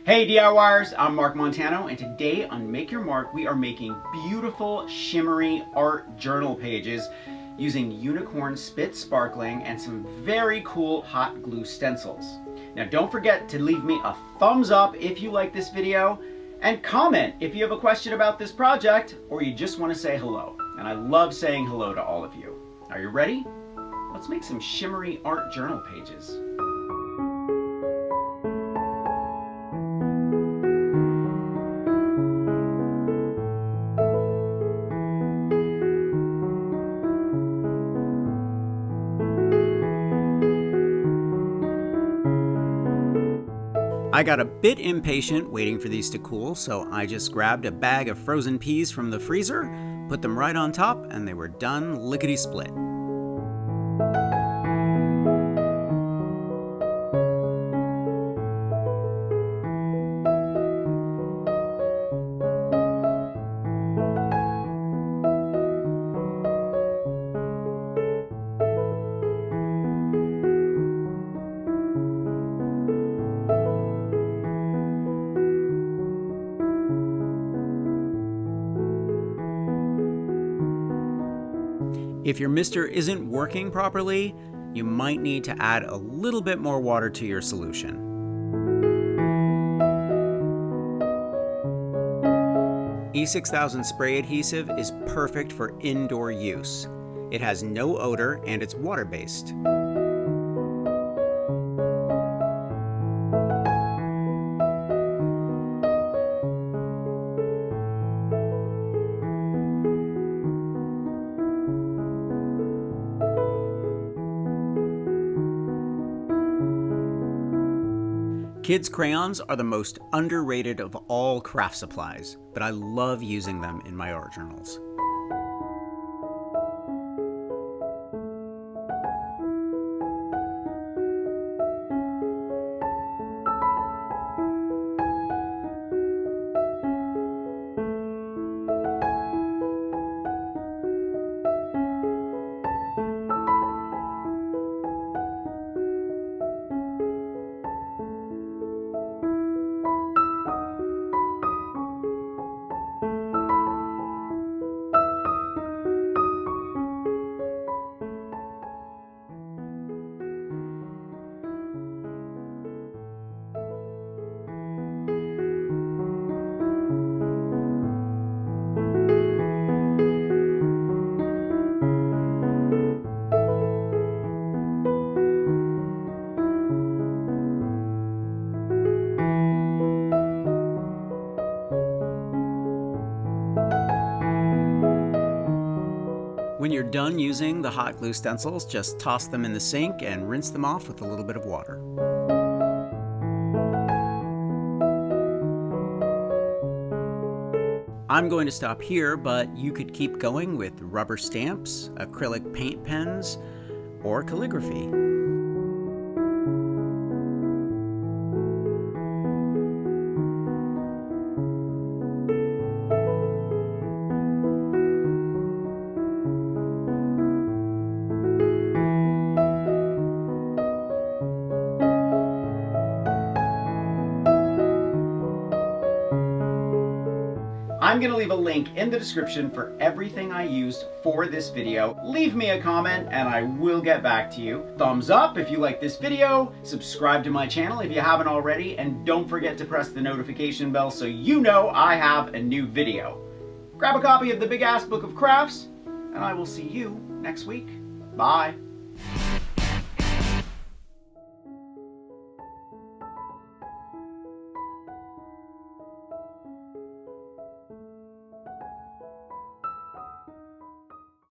Hey DIYers, I'm Mark Montano, and today on Make Your Mark we are making beautiful shimmery art journal pages using unicorn spit sparkling and some very cool hot glue stencils. Now don't forget to leave me a thumbs up if you like this video, and comment if you have a question about this project or you just want to say hello. And I love saying hello to all of you. Are you ready? Let's make some shimmery art journal pages. I got a bit impatient waiting for these to cool, so I just grabbed a bag of frozen peas from the freezer, put them right on top, and they were done lickety-split. If your mister isn't working properly, you might need to add a little bit more water to your solution. E6000 spray adhesive is perfect for indoor use. It has no odor and it's water-based. Kids' crayons are the most underrated of all craft supplies, but I love using them in my art journals. When you're done using the hot glue stencils, just toss them in the sink and rinse them off with a little bit of water. I'm going to stop here, but you could keep going with rubber stamps, acrylic paint pens, or calligraphy. I'm going to leave a link in the description for everything I used for this video. Leave me a comment and I will get back to you. Thumbs up if you like this video, subscribe to my channel if you haven't already, and don't forget to press the notification bell so you know I have a new video. Grab a copy of the Big Ass Book of Crafts, and I will see you next week. Bye.